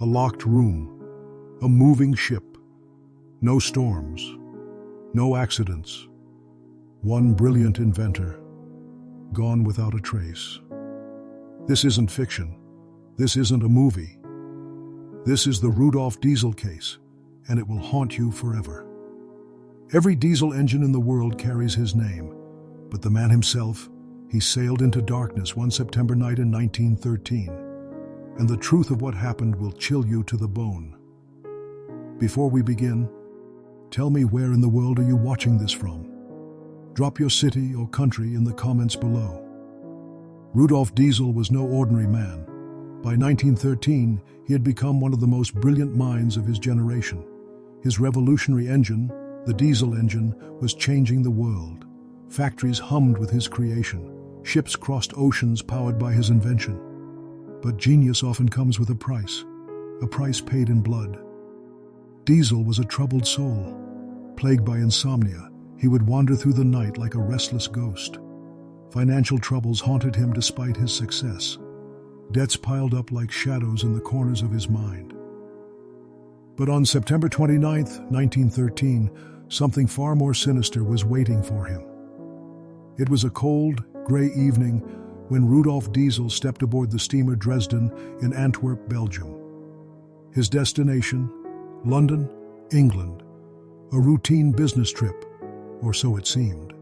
A locked room, a moving ship, no storms, no accidents. One brilliant inventor, gone without a trace. This isn't fiction. This isn't a movie. This is the Rudolf Diesel case, and it will haunt you forever. Every diesel engine in the world carries his name, but the man himself, he sailed into darkness one September night in 1913, and the truth of what happened will chill you to the bone. Before we begin, tell me, where in the world are you watching this from? Drop your city or country in the comments below. Rudolf Diesel was no ordinary man. By 1913, he had become one of the most brilliant minds of his generation. His revolutionary engine, the diesel engine, was changing the world. Factories hummed with his creation. Ships crossed oceans powered by his invention. But genius often comes with a price paid in blood. Diesel was a troubled soul. Plagued by insomnia, he would wander through the night like a restless ghost. Financial troubles haunted him despite his success. Debts piled up like shadows in the corners of his mind. But on September 29, 1913, something far more sinister was waiting for him. It was a cold, gray evening when Rudolf Diesel stepped aboard the steamer Dresden in Antwerp, Belgium. His destination, London, England, a routine business trip, or so it seemed.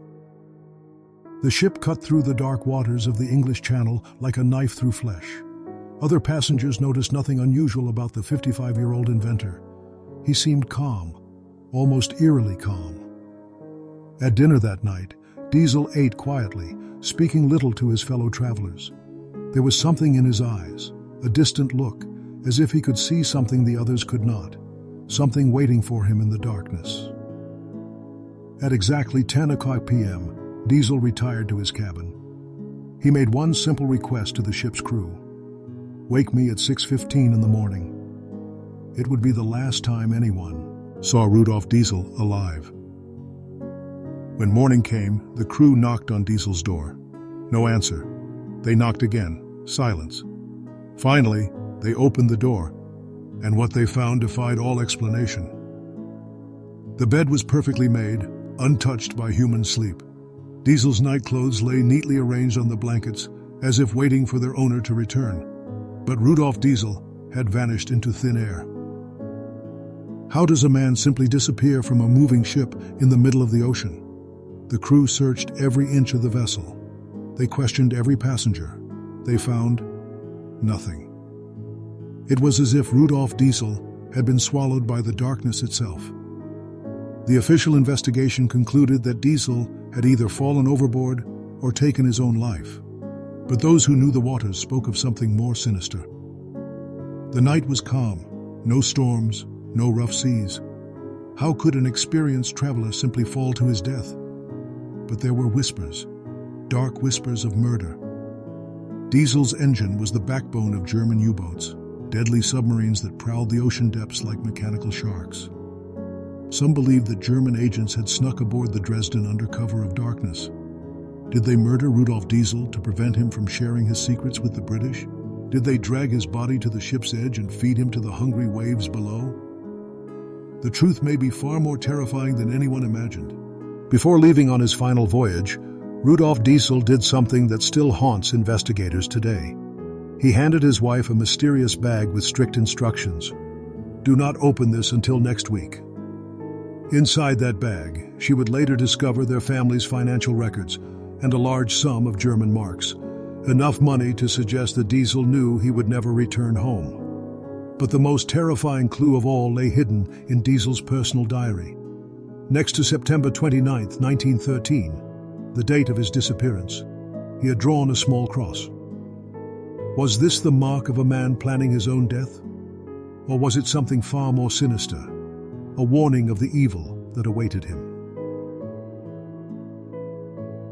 The ship cut through the dark waters of the English Channel like a knife through flesh. Other passengers noticed nothing unusual about the 55-year-old inventor. He seemed calm, almost eerily calm. At dinner that night, Diesel ate quietly, speaking little to his fellow travelers. There was something in his eyes, a distant look, as if he could see something the others could not, something waiting for him in the darkness. At exactly 10 o'clock p.m., Diesel retired to his cabin. He made one simple request to the ship's crew: "Wake me at 6:15 in the morning." It would be the last time anyone saw Rudolf Diesel alive. When morning came, the crew knocked on Diesel's door. No answer. They knocked again. Silence. Finally, they opened the door, and what they found defied all explanation. The bed was perfectly made, untouched by human sleep. Diesel's nightclothes lay neatly arranged on the blankets, as if waiting for their owner to return. But Rudolf Diesel had vanished into thin air. How does a man simply disappear from a moving ship in the middle of the ocean? The crew searched every inch of the vessel. They questioned every passenger. They found nothing. It was as if Rudolf Diesel had been swallowed by the darkness itself. The official investigation concluded that Diesel had either fallen overboard or taken his own life. But those who knew the waters spoke of something more sinister. The night was calm, no storms, no rough seas. How could an experienced traveler simply fall to his death? But there were whispers, dark whispers of murder. Diesel's engine was the backbone of German U-boats, deadly submarines that prowled the ocean depths like mechanical sharks. Some believed that German agents had snuck aboard the Dresden under cover of darkness. Did they murder Rudolf Diesel to prevent him from sharing his secrets with the British? Did they drag his body to the ship's edge and feed him to the hungry waves below? The truth may be far more terrifying than anyone imagined. Before leaving on his final voyage, Rudolf Diesel did something that still haunts investigators today. He handed his wife a mysterious bag with strict instructions. "Do not open this until next week." Inside that bag, she would later discover their family's financial records and a large sum of German marks, enough money to suggest that Diesel knew he would never return home. But the most terrifying clue of all lay hidden in Diesel's personal diary. Next to September 29, 1913, the date of his disappearance, he had drawn a small cross. Was this the mark of a man planning his own death? Or was it something far more sinister, a warning of the evil that awaited him?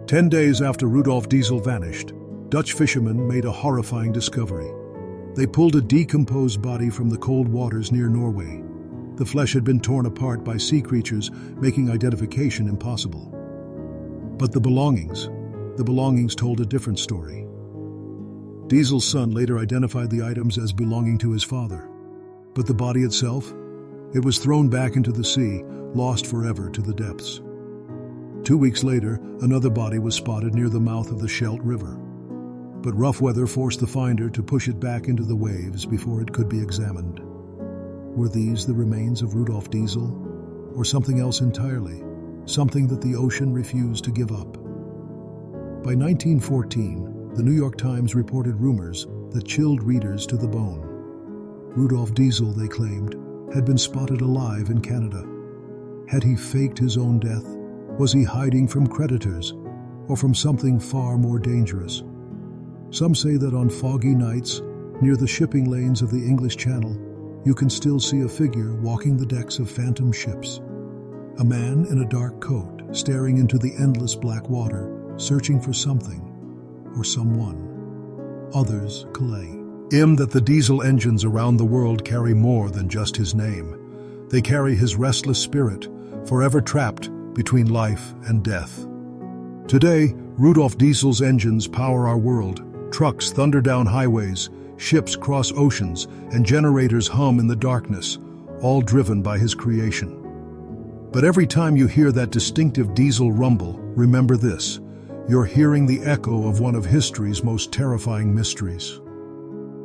10 days after Rudolf Diesel vanished, Dutch fishermen made a horrifying discovery. They pulled a decomposed body from the cold waters near Norway. The flesh had been torn apart by sea creatures, making identification impossible. But the belongings told a different story. Diesel's son later identified the items as belonging to his father. But the body itself? It was thrown back into the sea, lost forever to the depths. 2 weeks later, another body was spotted near the mouth of the Scheldt River. But rough weather forced the finder to push it back into the waves before it could be examined. Were these the remains of Rudolf Diesel? Or something else entirely? Something that the ocean refused to give up? By 1914, the New York Times reported rumors that chilled readers to the bone. Rudolf Diesel, they claimed, had been spotted alive in Canada. Had he faked his own death? Was he hiding from creditors, or from something far more dangerous? Some say that on foggy nights, near the shipping lanes of the English Channel, you can still see a figure walking the decks of phantom ships. A man in a dark coat, staring into the endless black water, searching for something, or someone. Others claim that the diesel engines around the world carry more than just his name. They carry his restless spirit, forever trapped between life and death. Today, Rudolf Diesel's engines power our world. Trucks thunder down highways, ships cross oceans, and generators hum in the darkness, all driven by his creation. But every time you hear that distinctive diesel rumble, remember this: you're hearing the echo of one of history's most terrifying mysteries.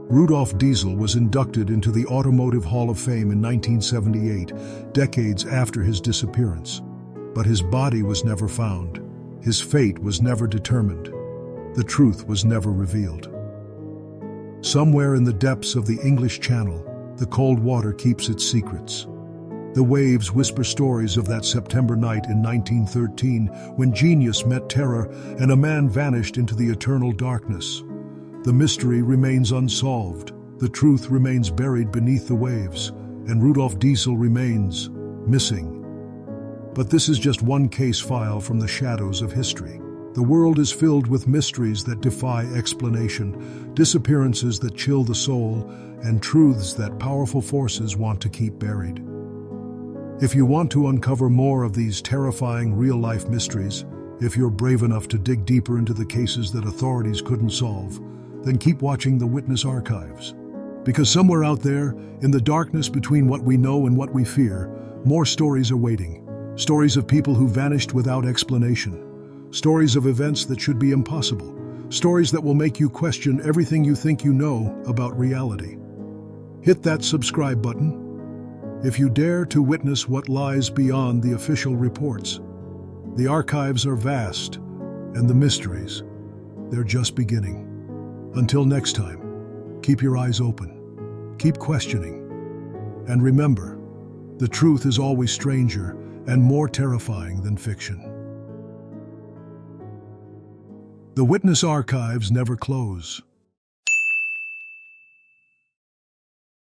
Rudolf Diesel was inducted into the Automotive Hall of Fame in 1978, decades after his disappearance. But his body was never found. His fate was never determined. The truth was never revealed. Somewhere in the depths of the English Channel, the cold water keeps its secrets. The waves whisper stories of that September night in 1913 when genius met terror and a man vanished into the eternal darkness. The mystery remains unsolved, the truth remains buried beneath the waves, and Rudolf Diesel remains missing. But this is just one case file from the shadows of history. The world is filled with mysteries that defy explanation, disappearances that chill the soul, and truths that powerful forces want to keep buried. If you want to uncover more of these terrifying real-life mysteries, if you're brave enough to dig deeper into the cases that authorities couldn't solve, then keep watching the Witness Archives. Because somewhere out there, in the darkness between what we know and what we fear, more stories are waiting. Stories of people who vanished without explanation. Stories of events that should be impossible. Stories that will make you question everything you think you know about reality. Hit that subscribe button if you dare to witness what lies beyond the official reports. The archives are vast, and the mysteries, they're just beginning. Until next time, keep your eyes open, keep questioning, and remember, the truth is always stranger and more terrifying than fiction. The Witness Archives never close.